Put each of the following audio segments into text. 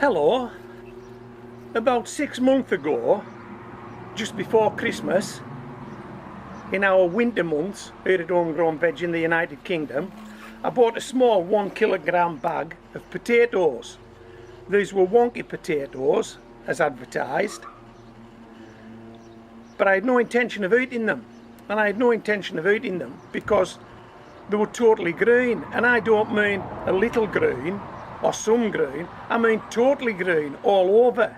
Hello. About 6 months ago, just before Christmas, in our winter months here at Homegrown Veg in the United Kingdom, I bought a small 1 kilogram bag of potatoes. These were Wonky potatoes, as advertised, but I had no intention of eating them. And I had no intention of eating them because they were totally green, and I don't mean a little green or some green, I mean totally green all over.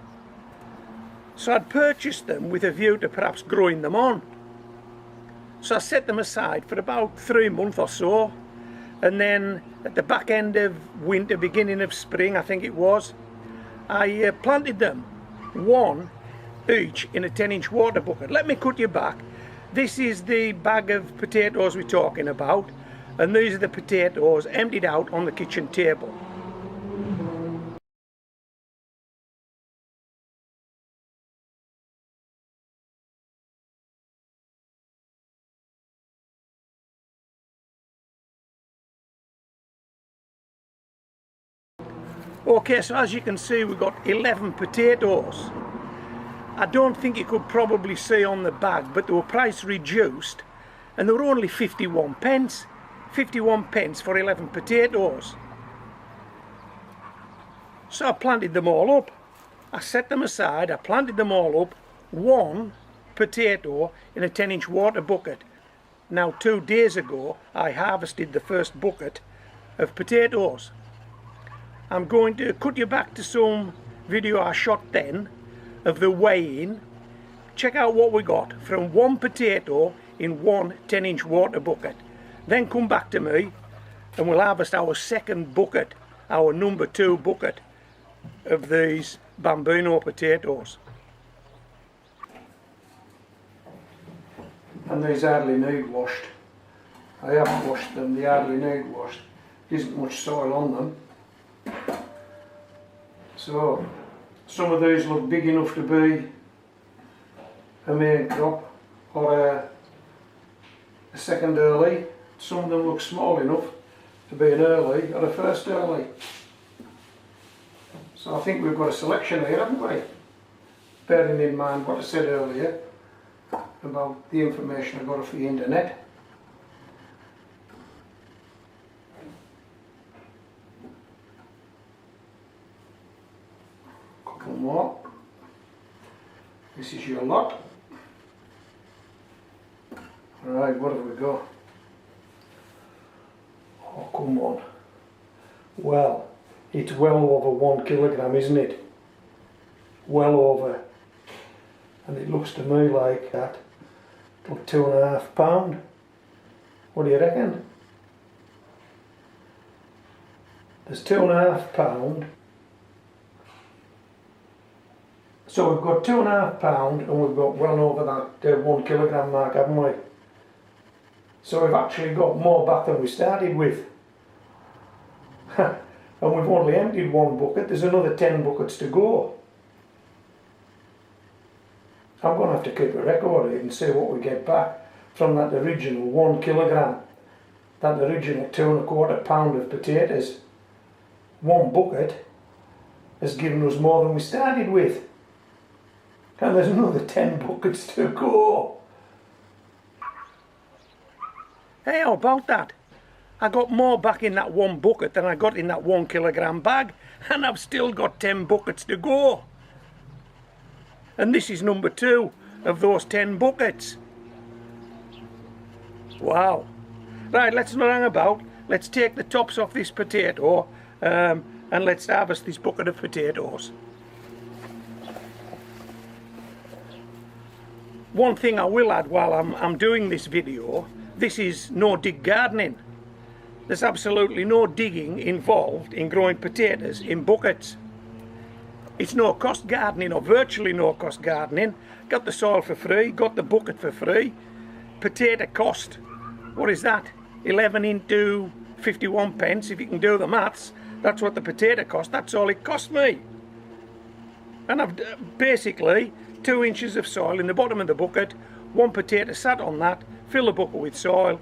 So I'd purchased them with a view to perhaps growing them on. So I set them aside for about 3 months or so, and then at the back end of winter, beginning of spring I think it was, I planted them, one each in a 10-inch water bucket. Let me cut you back. This is the bag of potatoes we're talking about, and these are the potatoes emptied out on the kitchen table. Okay, so as you can see, we've got 11 potatoes. I don't think you could probably see on the bag, but they were price reduced and they were only 51 pence. 51 pence for 11 potatoes. So I planted them all up. I set them aside, I planted them all up, one potato in a 10-inch water bucket. Now 2 days ago I harvested the first bucket of potatoes. I'm going to cut you back to some video I shot then of the weighing. Check out what we got from one potato in one 10-inch water bucket. Then come back to me and we'll harvest our second bucket, our number 2 bucket of these Bambino potatoes. And these hardly need washed. I haven't washed them, they hardly need washed. There isn't much soil on them. So some of these look big enough to be a main crop or a second early. Some of them look small enough to be an early or a first early. So I think we've got a selection here, haven't we? Bearing in mind what I said earlier about the information I got off the internet. Couple more. This is your lot. Right, what have we got? Oh, come on. Well, it's well over 1 kilogram, isn't it? Well over. And it looks to me like that. About 2.5 pounds. What do you reckon? There's 2.5 pounds. So we've got 2.5 pounds and we've got well over that 1 kilogram mark, haven't we? So we've actually got more back than we started with. And we've only emptied 1 bucket, there's another 10 buckets to go. I'm going to have to keep a record here and see what we get back from that original 1 kilogram, that original 2.25 pound of potatoes. 1 bucket has given us more than we started with. And there's another 10 buckets to go. Hey, how about that? I got more back in that 1 bucket than I got in that 1 kilogram bag, and I've still got 10 buckets to go. And this is number 2 of those 10 buckets. Wow. Right, let's not hang about. Let's take the tops off this potato and let's harvest this bucket of potatoes. One thing I will add while I'm doing this video, this is no dig gardening. There's absolutely no digging involved in growing potatoes in buckets. It's no cost gardening, or virtually no cost gardening. Got the soil for free, got the bucket for free. Potato cost, what is that? 11 into 51 pence, if you can do the maths. That's what the potato cost, that's all it cost me. And I've basically 2 inches of soil in the bottom of the bucket, 1 potato sat on that, fill the bucket with soil,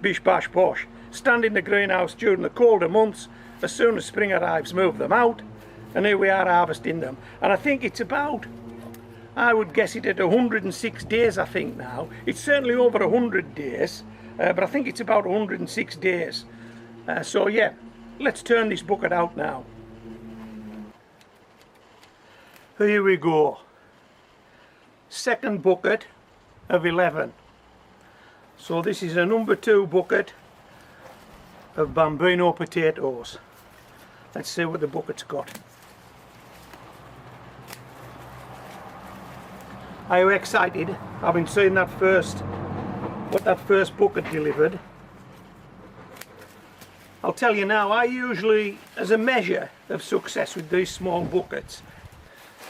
bish bash bosh. Stand in the greenhouse during the colder months. As soon as spring arrives, move them out, and here we are harvesting them. And I think it's about, I would guess it at 106 days I think now. It's certainly over 100 days, but I think it's about 106 days. So yeah, let's turn this bucket out now. Here we go. Second bucket of 11. So this is a number 2 bucket of Bambino potatoes. Let's see what the bucket's got. Are you excited? I've been seeing that what that first bucket delivered. I'll tell you now, I usually, as a measure of success with these small buckets,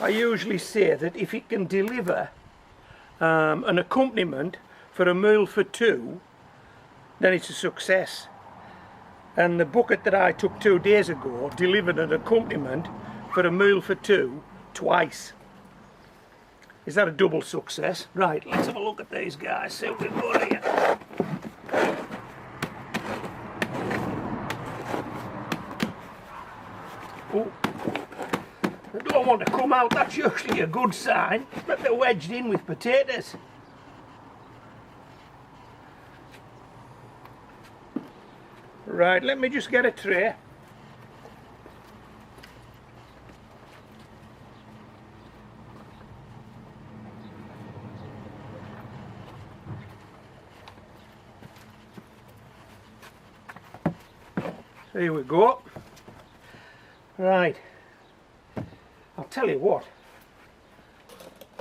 I usually say that if it can deliver an accompaniment for a meal for 2, then it's a success. And the bucket that I took 2 days ago delivered an accompaniment for a meal for 2 twice. Is that a double success? Right, let's have a look at these guys, see what we've got here. Oh, they don't want to come out, that's usually a good sign, but they're wedged in with potatoes. Right, let me just get a tray. Here we go. Right, I'll tell you what,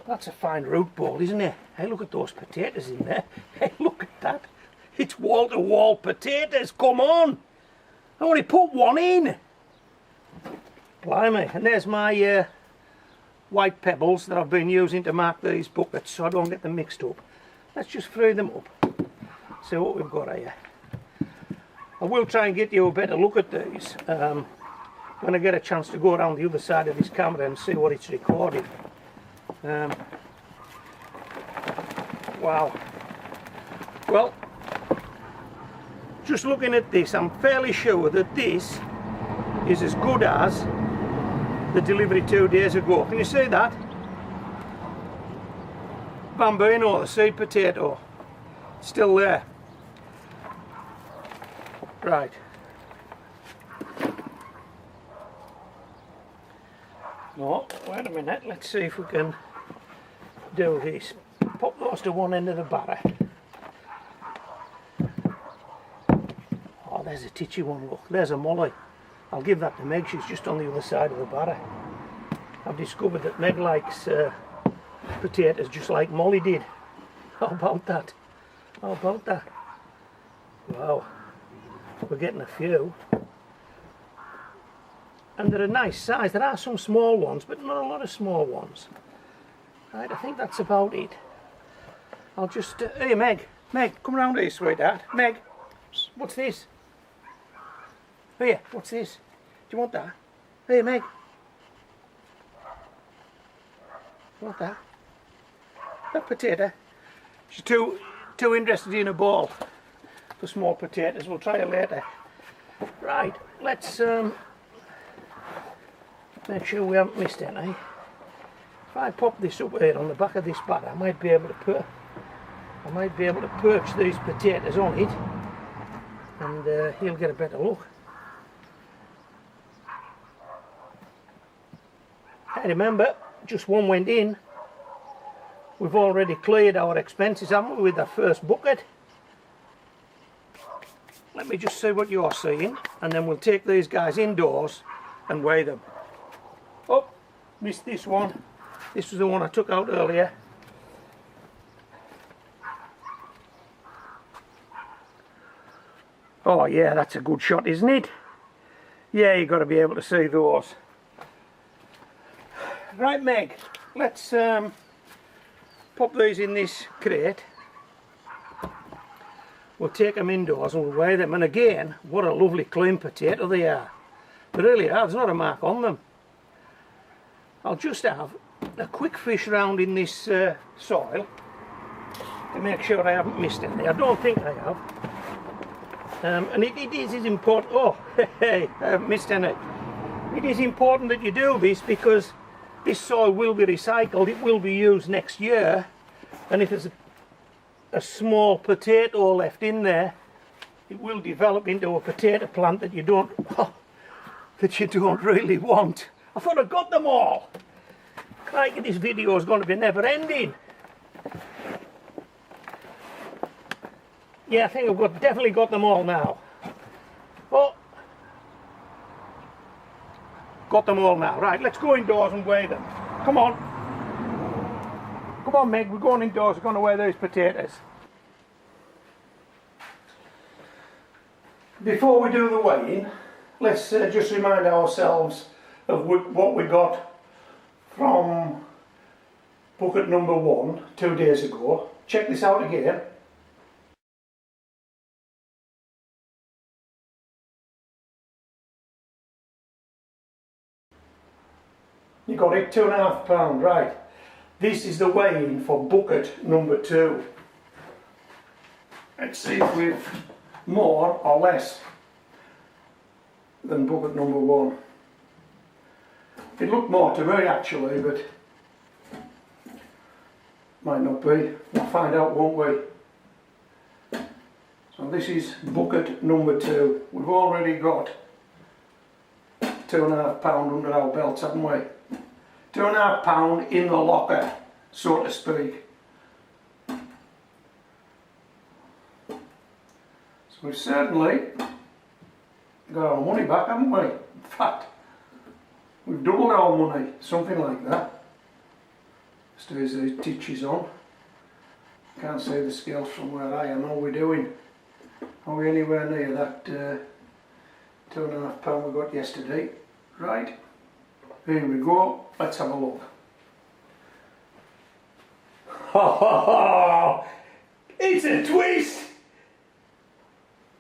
that's a fine root ball, isn't it? Hey, look at those potatoes in there. Hey, look at that. It's wall-to-wall potatoes, come on! I only put one in! Blimey, and there's my white pebbles that I've been using to mark these buckets so I don't get them mixed up. Let's just free them up. See what we've got here. I will try and get you a better look at these when I get a chance to go around the other side of this camera and see what it's recording. Wow. Well, just looking at this, I'm fairly sure that this is as good as the delivery 2 days ago. Can you see that? Bambino, the seed potato, still there. Right. No, wait a minute, let's see if we can do this. Pop those to one end of the batter. Oh, there's a titchy one, look. There's a molly. I'll give that to Meg, she's just on the other side of the batter. I've discovered that Meg likes potatoes just like Molly did. How about that? How about that? Wow. We're getting a few. And they're a nice size. There are some small ones, but not a lot of small ones. Right, I think that's about it. I'll just... hey, Meg. Meg, come round here, sweetheart. Meg, what's this? Here, what's this? Do you want that? Hey, Meg. You want that? That potato? She's too interested in a ball for small potatoes. We'll try it later. Right, let's make sure we haven't missed any. If I pop this up here on the back of this batter, I might be able to perch these potatoes on it, and he'll get a better look. I remember, just one went in. We've already cleared our expenses, haven't we, with that first bucket? Let me just see what you're seeing, and then we'll take these guys indoors and weigh them. Oh, missed this one. This was the one I took out earlier. Oh yeah, that's a good shot, isn't it? Yeah, you've got to be able to see those. Right, Meg, let's pop these in this crate. We'll take them indoors and we'll weigh them. And again, what a lovely clean potato they are. They really are, there's not a mark on them. I'll just have a quick fish round in this soil to make sure I haven't missed any. I don't think I have. And it is important. Oh, hey, I haven't missed any. it is important that you do this, because this soil will be recycled, it will be used next year, and if there's a small potato left in there, it will develop into a potato plant that you don't really want. I thought I got them all. Crikey, this video is going to be never ending. Yeah, I think I've definitely got them all now. Oh, got them all now. Right, let's go indoors and weigh them. Come on. Come on, Meg, we're going indoors, we're going to weigh those potatoes. Before we do the weighing, let's just remind ourselves of what we got from bucket number 1 2 days ago. Check this out again. You got it, 2.5 pound, right. This is the weighing for bucket number 2. Let's see if we've more or less than bucket number 1. It looked more to me actually, but might not be. We'll find out, won't we? So this is bucket number 2. We've already got 2.5 pound under our belts, haven't we? 2.5 pound in the locker, so to speak. So we've certainly got our money back, haven't we? In fact, we've doubled our money, something like that. Stays these teaches on. Can't see the scales from where I am. How are we doing? Are we anywhere near that 2.5 pound we got yesterday? Right. Here we go, let's have a look. Oh, it's a twist!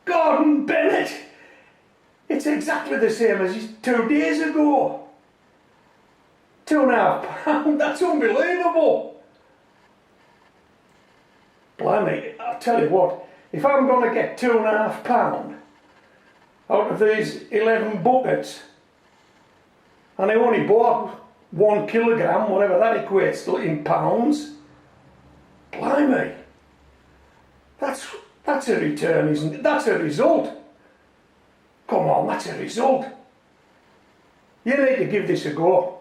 Gordon Bennett! It's exactly the same as 2 days ago. 2.5 pound, that's unbelievable! Blimey, I'll tell you what, if I'm going to get 2.5 pound out of these 11 buckets, and I only bought 1 kilogram, whatever that equates to in pounds. Blimey, that's a return, isn't it? That's a result. Come on, that's a result. You need to give this a go.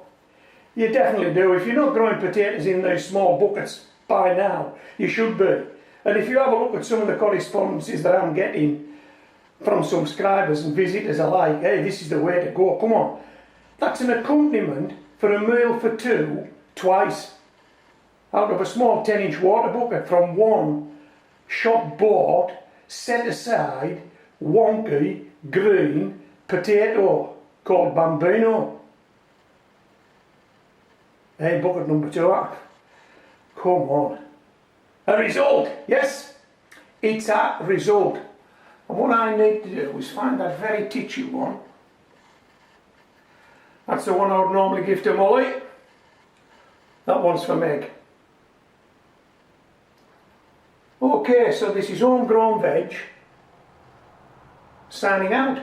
You definitely do. If you're not growing potatoes in those small buckets by now, you should be. And if you have a look at some of the correspondences that I'm getting from subscribers and visitors alike, hey, this is the way to go, come on. That's an accompaniment for a meal for 2 twice out of a small 10-inch water bucket from one shop bought, set aside, wonky, green potato called Bambino. Hey, bucket number 2. Come on. A result, yes, it's a result. And what I need to do is find that very titchy one. That's the one I would normally give to Molly. That one's for Meg. Okay, so this is Homegrown Veg signing out.